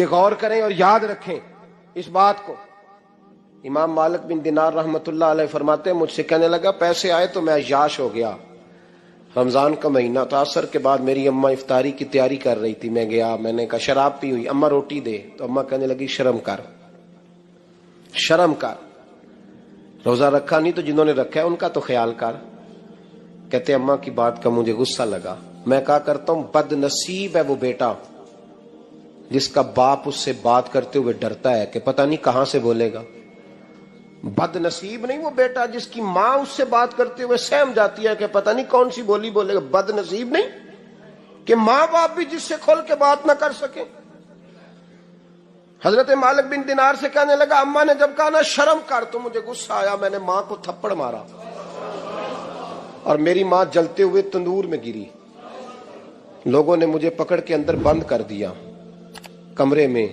یہ غور کریں اور یاد رکھیں اس بات کو۔ امام مالک بن دینار رحمت اللہ علیہ فرماتے ہیں مجھ سے کہنے لگا پیسے آئے تو میں عیاش ہو گیا، رمضان کا مہینہ تھا، عصر کے بعد میری اماں افطاری کی تیاری کر رہی تھی، میں گیا، میں نے کہا شراب پی ہوئی، اماں روٹی دے، تو اماں کہنے لگی شرم کر، شرم کر، روزہ رکھا نہیں تو جنہوں نے رکھا ہے ان کا تو خیال کر۔ کہتے اماں کی بات کا مجھے غصہ لگا، میں کہا کرتا ہوں بد نصیب ہے وہ بیٹا جس کا باپ اس سے بات کرتے ہوئے ڈرتا ہے کہ پتہ نہیں کہاں سے بولے گا۔ بد نصیب نہیں وہ بیٹا جس کی ماں اس سے بات کرتے ہوئے سہم جاتی ہے کہ پتہ نہیں کون سی بولی بولے گا۔ بد نصیب نہیں کہ ماں باپ بھی جس سے کھل کے بات نہ کر سکیں۔ حضرت مالک بن دینار سے کہنے لگا اماں نے جب کہا نا شرم کر تو مجھے غصہ آیا، میں نے ماں کو تھپڑ مارا اور میری ماں جلتے ہوئے تندور میں گری۔ لوگوں نے مجھے پکڑ کے اندر بند کر دیا کمرے میں،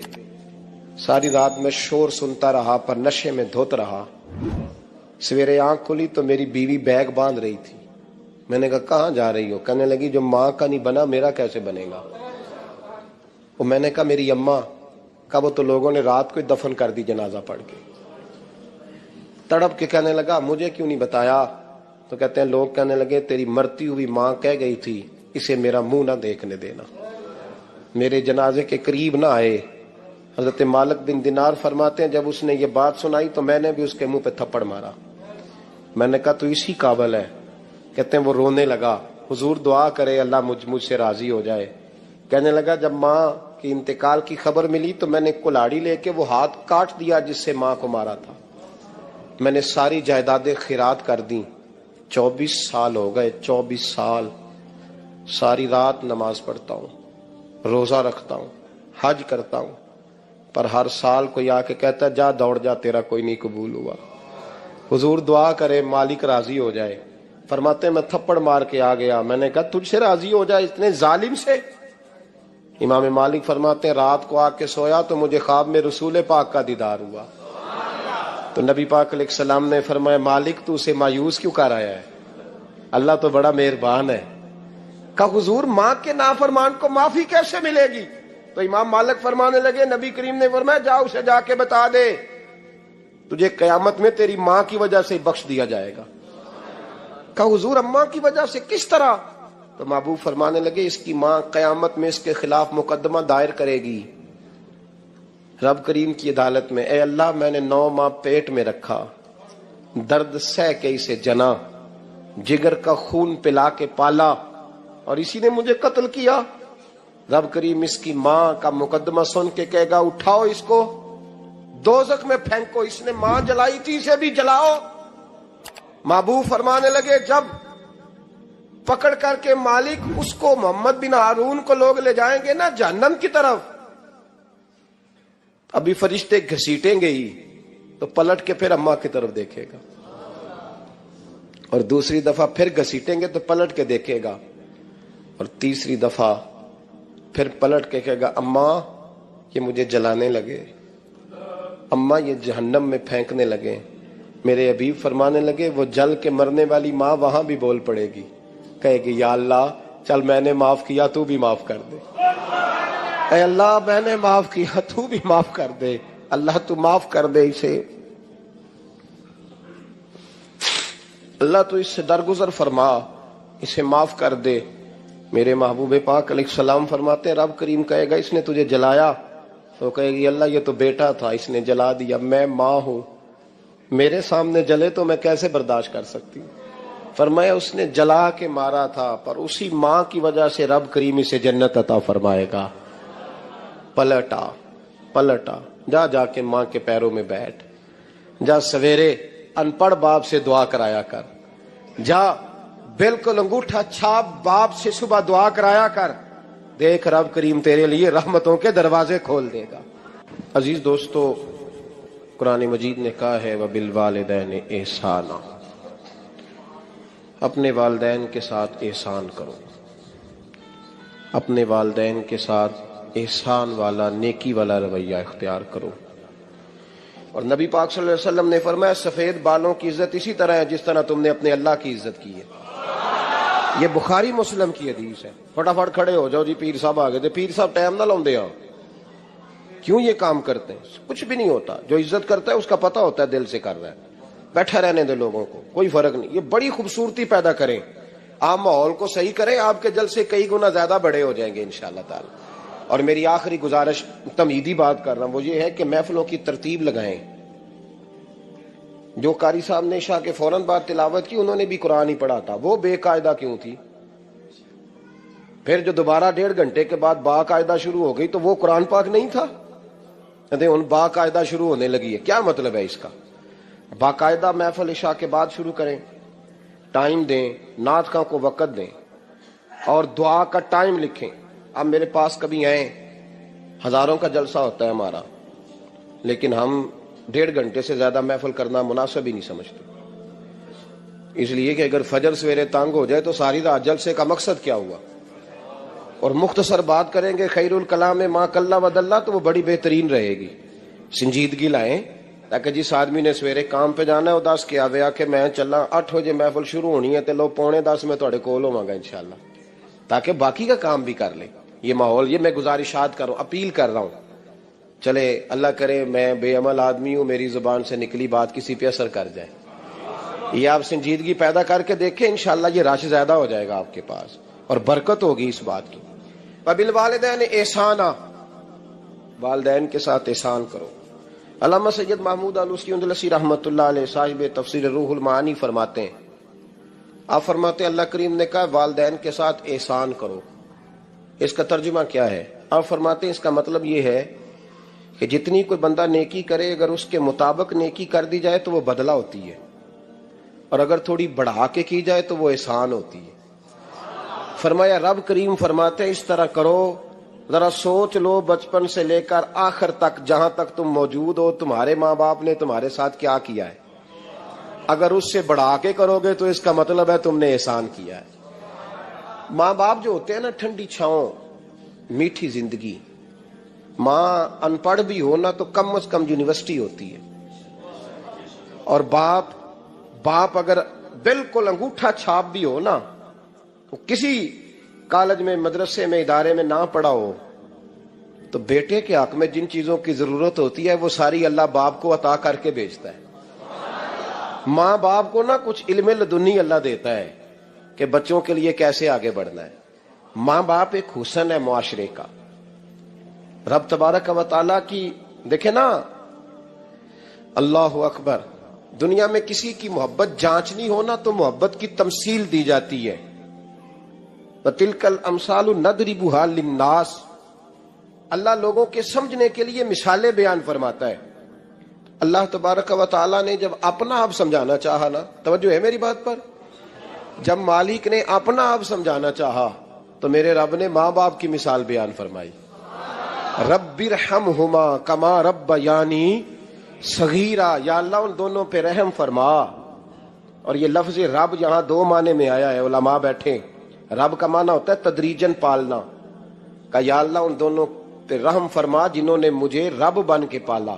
ساری رات میں شور سنتا رہا پر نشے میں دھوت رہا۔ سویرے آنکھ کھلی تو میری بیوی بیگ باندھ رہی تھی۔ میں نے کہا کہاں جا رہی ہو؟ کہنے لگی جو ماں کا نہیں بنا میرا کیسے بنے گا؟ وہ میں نے کہا میری اماں کا، وہ تو لوگوں نے رات کو دفن کر دی جنازہ پڑھ کے۔ تڑپ کے کہنے لگا مجھے کیوں نہیں بتایا؟ تو کہتے ہیں لوگ کہنے لگے تیری مرتی ہوئی ماں کہہ گئی تھی اسے میرا منہ نہ دیکھنے دینا، میرے جنازے کے قریب نہ آئے۔ حضرت مالک بن دینار فرماتے ہیں جب اس نے یہ بات سنائی تو میں نے بھی اس کے منہ پہ تھپڑ مارا۔ میں نے کہا تو اسی قابل ہے۔ کہتے ہیں وہ رونے لگا، حضور دعا کرے اللہ مجھ سے راضی ہو جائے۔ کہنے لگا جب ماں کی انتقال کی خبر ملی تو میں نے کلاڑی لے کے وہ ہاتھ کاٹ دیا جس سے ماں کو مارا تھا۔ میں نے ساری جائیدادیں خیرات کر دیں۔ 24 سال ہو گئے، 24 سال ساری رات نماز پڑھتا ہوں، روزہ رکھتا ہوں، حج کرتا ہوں، پر ہر سال کوئی آ کے کہتا ہے جا دوڑ جا تیرا کوئی نہیں قبول ہوا۔ حضور دعا کرے مالک راضی ہو جائے۔ فرماتے میں تھپڑ مار کے آ گیا، میں نے کہا تجھ سے راضی ہو جائے اتنے ظالم سے؟ امام مالک فرماتے ہیں رات کو آ کے سویا تو مجھے خواب میں رسول پاک کا دیدار ہوا، تو نبی پاک علیہ السلام نے فرمایا مالک تو اسے مایوس کیوں کر آیا ہے؟ اللہ تو بڑا مہربان ہے۔ کہا حضور ماں کے نافرمان کو معافی کیسے ملے گی؟ تو امام مالک فرمانے لگے نبی کریم نے فرمایا جا اسے جا کے بتا دے تجھے قیامت میں تیری ماں کی وجہ سے بخش دیا جائے گا۔ کہا حضور اماں کی وجہ سے کس طرح؟ تو محبوب فرمانے لگے اس کی ماں قیامت میں اس کے خلاف مقدمہ دائر کرے گی رب کریم کی عدالت میں، اے اللہ میں نے 9 ماہ پیٹ میں رکھا، درد سہ کے اسے جنا، جگر کا خون پلا کے پالا اور اسی نے مجھے قتل کیا۔ رب کریم اس کی ماں کا مقدمہ سن کے کہے گا اٹھاؤ اس کو دوزخ میں پھینکو، اس نے ماں جلائی تھی اسے بھی جلاؤ۔ محبوب فرمانے لگے جب پکڑ کر کے مالک اس کو محمد بن ہارون کو لوگ لے جائیں گے نا جہنم کی طرف، ابھی فرشتے گھسیٹیں گے ہی تو پلٹ کے پھر اماں کی طرف دیکھے گا، اور دوسری دفعہ پھر گھسیٹیں گے تو پلٹ کے دیکھے گا، اور تیسری دفعہ پھر پلٹ کے کہے گا اماں یہ مجھے جلانے لگے، اماں یہ جہنم میں پھینکنے لگے۔ میرے حبیب فرمانے لگے وہ جل کے مرنے والی ماں وہاں بھی بول پڑے گی، کہے گی یا اللہ چل میں نے معاف کیا تو بھی معاف کر دے، اے اللہ میں نے معاف کیا تو بھی معاف کر دے، اللہ تو معاف کر دے اسے، اللہ تو اس سے درگزر فرما، اسے معاف کر دے۔ میرے محبوب پاک علیہ السلام فرماتے ہیں رب کریم کہے گا اس نے تجھے جلایا، تو کہے گی اللہ یہ تو بیٹا تھا اس نے جلا دیا، میں ماں ہوں میرے سامنے جلے تو میں کیسے برداشت کر سکتی ہوں؟ فرمایا اس نے جلا کے مارا تھا پر اسی ماں کی وجہ سے رب کریم اسے جنت عطا فرمائے گا۔ پلٹا جا کے ماں کے پیروں میں بیٹھ، جا سویرے ان پڑھ باپ سے دعا کرایا کر، جا بالکل انگوٹھا چھاپ باپ سے صبح دعا کرایا کر، دیکھ رب کریم تیرے لیے رحمتوں کے دروازے کھول دے گا۔ عزیز دوستو قرآن مجید نے کہا ہے وَبِالْوَالِدَيْنِ احسانا، اپنے والدین کے ساتھ احسان کرو، اپنے والدین کے ساتھ احسان والا نیکی والا رویہ اختیار کرو۔ اور نبی پاک صلی اللہ علیہ وسلم نے فرمایا سفید بالوں کی عزت اسی طرح ہے جس طرح تم نے اپنے اللہ کی عزت کی ہے۔ یہ بخاری مسلم کی حدیث ہے۔ فٹافٹ کھڑے ہو جاؤ جی پیر صاحب آ گئے تھے، پیر صاحب ٹائم نہ لاؤندے آ کیوں یہ کام کرتے ہیں؟ کچھ بھی نہیں ہوتا. جو عزت کرتا ہے اس کا پتہ ہوتا ہے دل سے کر رہا ہے. بیٹھا رہنے دے لوگوں کو، کوئی فرق نہیں. یہ بڑی خوبصورتی پیدا کریں، آپ ماحول کو صحیح کریں، آپ کے جلسے کئی گنا زیادہ بڑے ہو جائیں گے انشاءاللہ تعالی. اور میری آخری گزارش، تمہیدی بات کر رہا ہوں، وہ یہ ہے کہ محفلوں کی ترتیب لگائیں. جو قاری صاحب نے عشاء کے فوراً بعد تلاوت کی، انہوں نے بھی قرآن ہی پڑھا تھا، وہ بے قاعدہ کیوں تھی؟ پھر جو دوبارہ 1.5 گھنٹے کے بعد باقاعدہ شروع ہو گئی تو وہ قرآن پاک نہیں تھا؟ ان باقاعدہ شروع ہونے لگی ہے، کیا مطلب ہے اس کا؟ باقاعدہ محفل عشاء کے بعد شروع کریں، ٹائم دیں، نعت خواں کو وقت دیں، اور دعا کا ٹائم لکھیں. اب میرے پاس کبھی آئیں، ہزاروں کا جلسہ ہوتا ہے ہمارا، لیکن ہم 1.5 گھنٹے سے زیادہ محفل کرنا مناسب ہی نہیں سمجھتے. اس لیے کہ اگر فجر سویرے تانگ ہو جائے تو ساری رات جلسے کا مقصد کیا ہوا؟ اور مختصر بات کریں گے خیر الکلام ما کل و دلہ، تو وہ بڑی بہترین رہے گی. سنجیدگی لائیں، تاکہ جس آدمی نے سویرے کام پہ جانا ہے وہ 10 کیا ویا کہ میں چلا 8 بجے محفل شروع ہونی ہے تے لو 9:45 میں تھوڑے کول ہوواں گا انشاءاللہ، تاکہ باقی کا کام بھی کر لیں. یہ ماحول، یہ میں گزارشات کر رہا ہوں، اپیل کر رہا ہوں. چلے اللہ کرے میں بے عمل آدمی ہوں، میری زبان سے نکلی بات کسی پہ اثر کر جائے. یہ آپ سنجیدگی پیدا کر کے دیکھیں، انشاءاللہ یہ رش زیادہ ہو جائے گا آپ کے پاس اور برکت ہوگی اس بات کی. وبالوالدین احسانا، والدین کے ساتھ احسان کرو. علامہ سید محمود آلوسی اندلسی رحمۃ اللہ علیہ صاحب تفسیر روح المعانی فرماتے ہیں، آپ فرماتے ہیں اللہ کریم نے کہا والدین کے ساتھ احسان کرو. اس کا ترجمہ کیا ہے؟ آپ فرماتے ہیں اس کا مطلب یہ ہے کہ جتنی کوئی بندہ نیکی کرے، اگر اس کے مطابق نیکی کر دی جائے تو وہ بدلہ ہوتی ہے، اور اگر تھوڑی بڑھا کے کی جائے تو وہ احسان ہوتی ہے. فرمایا رب کریم فرماتے ہیں اس طرح کرو، ذرا سوچ لو بچپن سے لے کر آخر تک جہاں تک تم موجود ہو تمہارے ماں باپ نے تمہارے ساتھ کیا کیا ہے. اگر اس سے بڑھا کے کرو گے تو اس کا مطلب ہے تم نے احسان کیا ہے. ماں باپ جو ہوتے ہیں نا، ٹھنڈی چھاؤں، میٹھی زندگی. ماں ان پڑھ بھی ہو نا تو کم از کم یونیورسٹی ہوتی ہے، اور باپ اگر بالکل انگوٹھا چھاپ بھی ہو نا، تو کسی کالج میں، مدرسے میں، ادارے میں نہ پڑھا ہو، تو بیٹے کے حق میں جن چیزوں کی ضرورت ہوتی ہے وہ ساری اللہ باپ کو عطا کر کے بھیجتا ہے. ماں باپ کو نا کچھ علم لدنی اللہ دیتا ہے کہ بچوں کے لیے کیسے آگے بڑھنا ہے. ماں باپ ایک حسن ہے معاشرے کا. رب تبارک و تعالیٰ کی دیکھیں نا، اللہ اکبر، دنیا میں کسی کی محبت جانچنی ہو نا تو محبت کی تمثیل دی جاتی ہے. وَتِلْكَ الْأَمْثَالُ نَضْرِبُهَا لِلنَّاسِ، اللہ لوگوں کے سمجھنے کے لیے مثالیں بیان فرماتا ہے. اللہ تبارک و تعالیٰ نے جب اپنا آپ سمجھانا چاہا نا، توجہ ہے میری بات پر، جب مالک نے اپنا آپ سمجھانا چاہا تو میرے رب نے ماں باپ کی مثال بیان فرمائی. رب ارحمہما کما ربیانی صغیرا، یا اللہ ان دونوں پہ رحم فرما. اور یہ لفظ رب یہاں 2 معنی میں آیا ہے، علماء بیٹھے. رب کا معنی ہوتا ہے تدریجن پالنا، کہ یا اللہ ان دونوں پہ رحم فرما جنہوں نے مجھے رب بن کے پالا.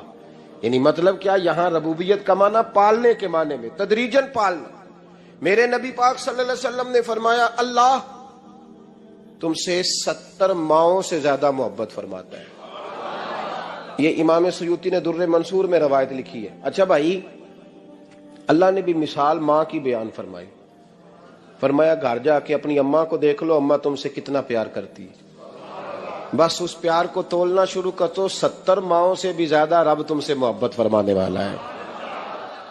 یعنی مطلب کیا؟ یہاں ربوبیت کا معنی پالنے کے معنی میں، تدریجن پالنا. میرے نبی پاک صلی اللہ علیہ وسلم نے فرمایا اللہ تم سے 70 ماؤں سے زیادہ محبت فرماتا ہے. یہ امام سیوطی نے در منصور میں روایت لکھی ہے. اچھا بھائی، اللہ نے بھی مثال ماں کی بیان فرمائی. فرمایا گھر جا کے اپنی اماں کو دیکھ لو، اماں تم سے کتنا پیار کرتی ہے. بس اس پیار کو تولنا شروع کر تو 70 ماؤں سے بھی زیادہ رب تم سے محبت فرمانے والا ہے.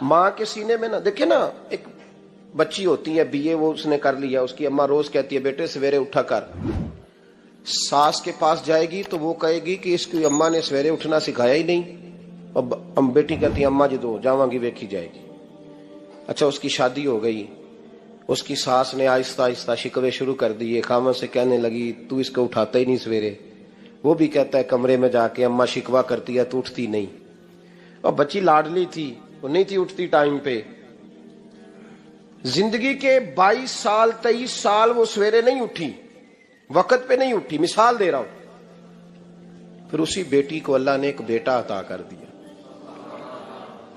ماں کے سینے میں نا، دیکھیں نا، ایک بچی ہوتی ہے BA، وہ اس نے کر لیا، اس کی اماں روز کہتی ہے بیٹے سویرے اٹھا کر. ساس کے پاس جائے گی تو وہ کہے گی کہ اس کی اماں نے سویرے اٹھنا سکھایا ہی نہیں. اب بیٹی کہتی ہے اماں جدو جاواں گی ویکھی جائے گی. اچھا اس کی شادی ہو گئی، اس کی ساس نے آہستہ آہستہ شکوے شروع کر دیے، خامن سے کہنے لگی تو اس کو اٹھاتا ہی نہیں سویرے. وہ بھی کہتا ہے کمرے میں جا کے اماں شکوا کرتی ہے تو اٹھتی نہیں. اور بچی لاڈلی تھی، وہ نہیں تھی اٹھتی ٹائم پہ. زندگی کے 22 سال 23 سال وہ سویرے نہیں اٹھی، وقت پہ نہیں اٹھی. مثال دے رہا ہوں. پھر اسی بیٹی کو اللہ نے ایک بیٹا عطا کر دیا.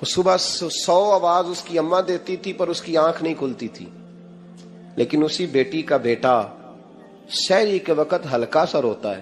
صبح 100 آواز اس کی اماں دیتی تھی پر اس کی آنکھ نہیں کھلتی تھی، لیکن اسی بیٹی کا بیٹا سحری کے وقت ہلکا سا روتا ہے،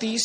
30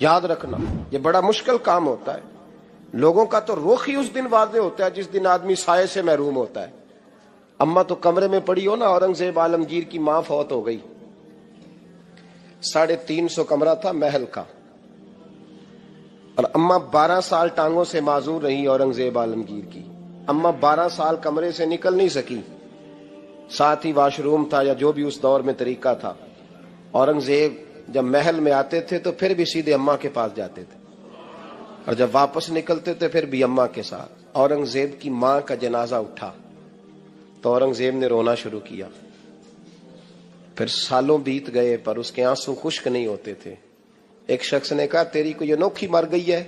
یاد رکھنا یہ بڑا مشکل کام ہوتا ہے. لوگوں کا تو رخ ہی اس دن واضح ہوتا ہے جس دن آدمی سائے سے محروم ہوتا ہے. اماں تو کمرے میں پڑی ہو نا، اورنگزیب عالمگیر کی ماں فوت ہو گئی، 350 کمرہ تھا محل کا، اور اماں 12 سال ٹانگوں سے معذور رہی اورنگزیب عالمگیر کی. اماں 12 سال کمرے سے نکل نہیں سکی، ساتھ ہی واش روم تھا یا جو بھی اس دور میں طریقہ تھا. اورنگزیب جب محل میں آتے تھے تو پھر بھی سیدھے اماں کے پاس جاتے تھے، اور جب واپس نکلتے تھے پھر بھی اماں کے ساتھ. اورنگزیب کی ماں کا جنازہ اٹھا تو اورنگزیب نے رونا شروع کیا. پھر سالوں بیت گئے پر اس کے آنسو خشک نہیں ہوتے تھے. ایک شخص نے کہا تیری کوئی انوکھی مر گئی ہے،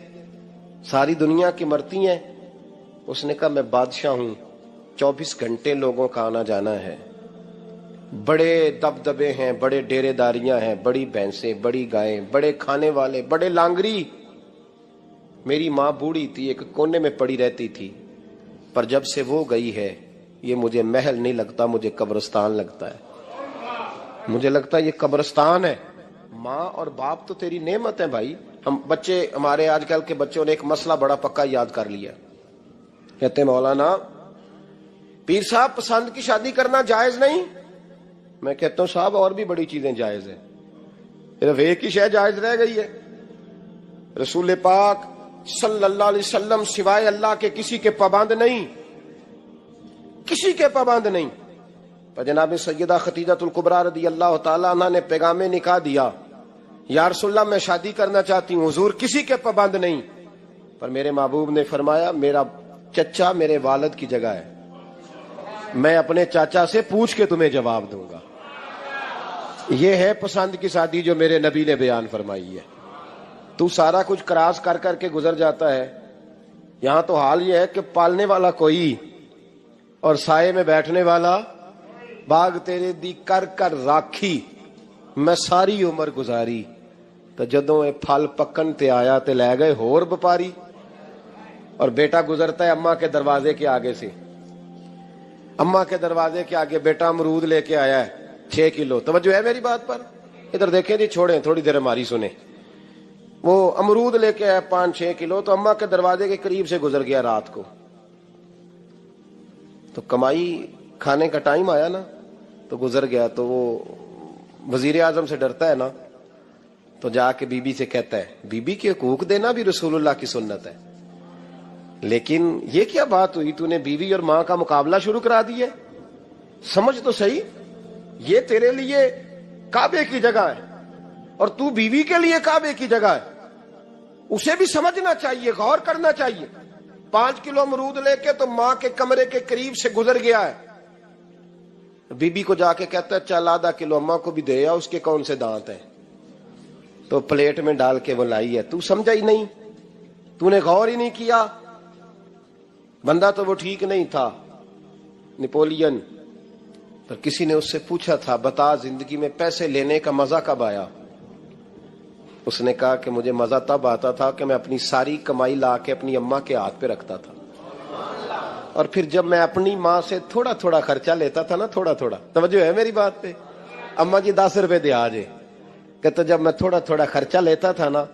ساری دنیا کی مرتی ہیں. اس نے کہا میں بادشاہ ہوں، 24 گھنٹے لوگوں کا آنا جانا ہے، بڑے دبدبے ہیں، بڑے ڈیرے داریاں ہیں، بڑی بھینسیں، بڑی گائیں، بڑے کھانے والے، بڑے لانگری. میری ماں بوڑھی تھی، ایک کونے میں پڑی رہتی تھی، پر جب سے وہ گئی ہے یہ مجھے محل نہیں لگتا، مجھے قبرستان لگتا ہے. مجھے لگتا ہے یہ قبرستان ہے. ماں اور باپ تو تیری نعمت ہے بھائی. ہم بچے، ہمارے آج کل کے بچوں نے ایک مسئلہ بڑا پکا یاد کر لیا. کہتے مولانا پیر صاحب پسند کی شادی کرنا جائز نہیں. میں کہتا ہوں صاحب اور بھی بڑی چیزیں جائز ہیں، صرف ایک ہی شے جائز رہ گئی ہے. رسول پاک صلی اللہ علیہ وسلم سوائے اللہ کے کسی کے پابند نہیں، کسی کے پابند نہیں. پر جناب سیدہ خدیجہ الکبریٰ رضی اللہ تعالیٰ عنہ نے پیغام نکاح دیا، یا رسول اللہ میں شادی کرنا چاہتی ہوں. حضور کسی کے پابند نہیں، پر میرے محبوب نے فرمایا میرا چچا میرے والد کی جگہ ہے، میں اپنے چاچا سے پوچھ کے تمہیں جواب دوں گا. یہ ہے پسند کی شادی جو میرے نبی نے بیان فرمائی ہے. تو سارا کچھ کراس کر کر کے گزر جاتا ہے. یہاں تو حال یہ ہے کہ پالنے والا کوئی اور سائے میں بیٹھنے والا. باغ تیرے دی کر کر راکھی میں ساری عمر گزاری، تو جدوں اے پھل پکن تے آیا تے لے گئے ہور بپاری. اور بیٹا گزرتا ہے اماں کے دروازے کے آگے سے، اماں کے دروازے کے آگے بیٹا امرود لے کے آیا ہے 6 کلو. توجہ ہے میری بات پر؟ ادھر دیکھیں جی، چھوڑیں تھوڑی دیر ہماری سنیں. وہ امرود لے کے آیا 5-6 کلو، تو اماں کے دروازے کے قریب سے گزر گیا رات کو. تو کمائی کھانے کا ٹائم آیا نا تو گزر گیا. تو وہ وزیر اعظم سے ڈرتا ہے نا، تو جا کے بی بی سے کہتا ہے بی بی کے حقوق دینا بھی رسول اللہ کی سنت ہے. لیکن یہ کیا بات ہوئی، تو نے بیوی اور ماں کا مقابلہ شروع کرا دی ہے؟ سمجھ تو صحیح، یہ تیرے لیے کعبے کی جگہ ہے اور تو بیوی کے لیے کعبے کی جگہ ہے. اسے بھی سمجھنا چاہیے، غور کرنا چاہیے. 5 کلو امرود لے کے تو ماں کے کمرے کے قریب سے گزر گیا ہے. بی بی کو جا کے کہتا ہے چل آدھا کلو اماں کو بھی دے، اس کے کون سے دانت ہیں. تو پلیٹ میں ڈال کے وہ لائی ہے. تو سمجھا ہی نہیں، تو نے غور ہی نہیں کیا. بندہ تو وہ ٹھیک نہیں تھا نپولین، پر کسی نے اس سے پوچھا تھا بتا زندگی میں پیسے لینے کا مزہ کب آیا؟ اس نے کہا کہ مجھے مزہ تب آتا تھا کہ میں اپنی ساری کمائی لا کے اپنی اماں کے ہاتھ پہ رکھتا تھا، اور پھر جب میں اپنی ماں سے تھوڑا تھوڑا خرچہ لیتا تھا نا، تھوڑا تھوڑا. توجہ ہے میری بات پہ؟ اماں جی 10 روپے دے آجے. کہتا جب میں تھوڑا تھوڑا خرچہ لیتا تھا نا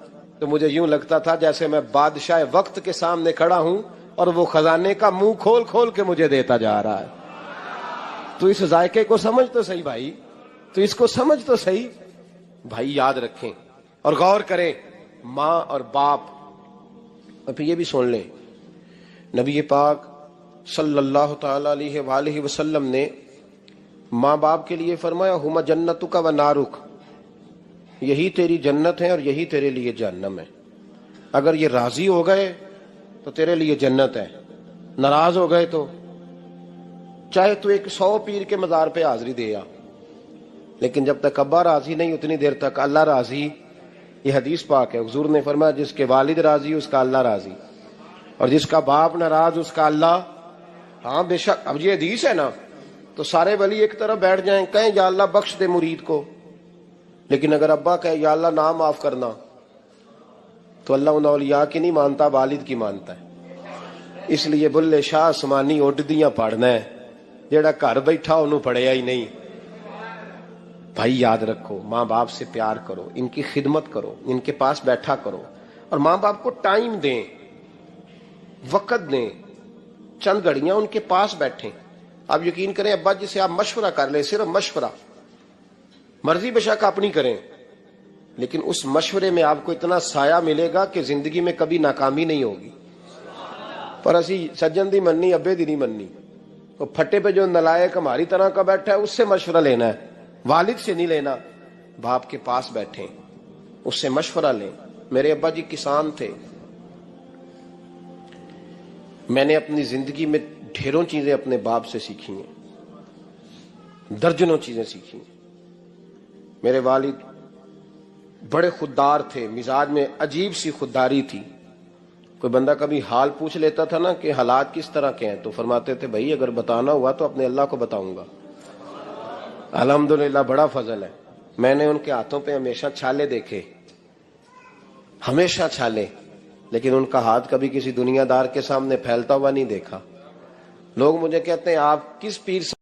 تو مجھے یوں لگتا تھا جیسے میں بادشاہ وقت کے سامنے کھڑا ہوں اور وہ خزانے کا منہ کھول کھول کے مجھے دیتا جا رہا ہے. تو اس ذائقے کو سمجھ تو صحیح بھائی، تو اس کو سمجھ تو صحیح بھائی. یاد رکھیں اور غور کریں، ماں اور باپ. اور پھر یہ بھی سن لیں، نبی پاک صلی اللہ تعالی علیہ وآلہ وسلم نے ماں باپ کے لیے فرمایا ہما جنتک و نارک، یہی تیری جنت ہے اور یہی تیرے لیے جہنم ہے. اگر یہ راضی ہو گئے تو تیرے لیے جنت ہے، ناراض ہو گئے تو چاہے تو 100 پیر کے مزار پہ حاضری دے آ، لیکن جب تک ابا راضی نہیں اتنی دیر تک اللہ راضی. یہ حدیث پاک ہے، حضور نے فرمایا جس کے والد راضی اس کا اللہ راضی، اور جس کا باپ ناراض اس کا اللہ. ہاں بے شک. اب یہ حدیث ہے نا تو سارے ولی ایک طرف بیٹھ جائیں، کہیں یا اللہ بخش دے مرید کو، لیکن اگر ابا کہے یا اللہ نام معاف کرنا تو اللہ ان اولیاء کی نہیں مانتا، والد کی مانتا ہے. اس لیے بلے شاہ آسمانی اڈ دیاں پڑھنا ہے، جیڑا گھر بیٹھا انہوں پڑھیا ہی نہیں. بھائی یاد رکھو، ماں باپ سے پیار کرو، ان کی خدمت کرو، ان کے پاس بیٹھا کرو، اور ماں باپ کو ٹائم دیں، وقت دیں، چند گھڑیاں ان کے پاس بیٹھیں۔ آپ یقین کریں ابا جی سے آپ مشورہ کر لیں، صرف مشورہ، مرضی بے شک اپنی کریں، لیکن اس مشورے میں آپ کو اتنا سایہ ملے گا کہ زندگی میں کبھی ناکامی نہیں ہوگی۔ پر اسی سجن دی مننی ابے دی نہیں مننی، وہ پھٹے پہ جو نلائق ہماری طرح کا بیٹھا ہے اس سے مشورہ لینا ہے، والد سے نہیں لینا۔ باپ کے پاس بیٹھیں، اس سے مشورہ لیں۔ میرے ابا جی کسان تھے، میں نے اپنی زندگی میں ڈھیروں چیزیں اپنے باپ سے سیکھی ہیں، درجنوں چیزیں سیکھی ہیں۔ میرے والد بڑے خوددار تھے، مزاج میں عجیب سی خودداری تھی۔ کوئی بندہ کبھی حال پوچھ لیتا تھا نا کہ حالات کس طرح کے ہیں، تو فرماتے تھے بھائی اگر بتانا ہوا تو اپنے اللہ کو بتاؤں گا۔ الحمدللہ بڑا فضل ہے، میں نے ان کے ہاتھوں پہ ہمیشہ چھالے دیکھے، ہمیشہ چھالے، لیکن ان کا ہاتھ کبھی کسی دنیا دار کے سامنے پھیلتا ہوا نہیں دیکھا۔ لوگ مجھے کہتے ہیں آپ کس پیر سے